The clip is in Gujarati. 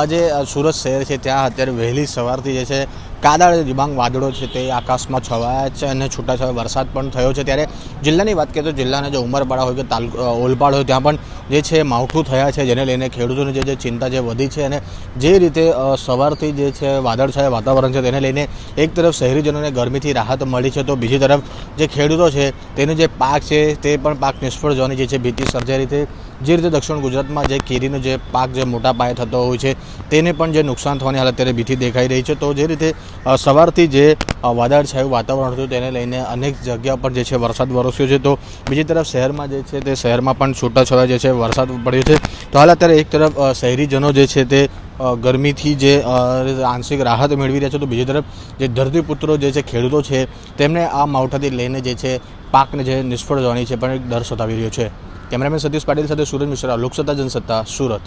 જે સુરત શહેર છે ત્યાં અત્યારે વહેલી સવારથી જે છે કાદળ ડિબાંગ વાદળો છે તે આકાશમાં છવાયા છે અને છૂટાછવાયા વરસાદ પણ થયો છે। ત્યારે જિલ્લાની વાત કરીએ તો જિલ્લાના જે ઉમરપાડા હોય કે ઓલપાડ હોય ત્યાં પણ જે છે માવઠું થયા છે, જેને લઈને ખેડૂતોની જે ચિંતા જે વધી છે અને જે રીતે સવારથી જે છે વાદળછાયા વાતાવરણ છે તેને લઈને એક તરફ શહેરીજનોને ગરમીથી રાહત મળી છે તો બીજી તરફ જે ખેડૂતો છે તેનો જે પાક છે તે પણ પાક નિષ્ફળ જવાની જે છે ભીતિ સર્જાઈ છે। જે રીતે દક્ષિણ ગુજરાતમાં જે કેરીનો જે પાક જે મોટા પાયે થતો હોય છે તેને પણ જે નુકસાન થવાની હાલત અત્યારે ભીતિ દેખાઈ રહી છે। તો જે રીતે સવારથી જે વાદળછાયું વાતાવરણ હતું તેને લઈને અનેક જગ્યા પર જે છે વરસાદ વરસ્યો છે, તો બીજી તરફ શહેરમાં જે છે તે શહેરમાં પણ છૂટાછવાયા જે છે વરસાદ પડ્યો છે। તો હાલ અત્યારે એક તરફ શહેરીજનો જે છે તે ગરમીથી જે આંશિક રાહત મેળવી રહ્યા છે, તો બીજી તરફ જે ધરતીપુત્રો જે છે ખેડૂતો છે તેમને આ માવઠાથી લઈને જે છે પાકને જે નિષ્ફળ જવાની છે પણ એક ડર સતાવી રહ્યો છે। કેમેરામેન સતીશ પાટીલ સાથે સુરજ મિશ્રા, લોકસત્તા જનસત્તા, સુરત।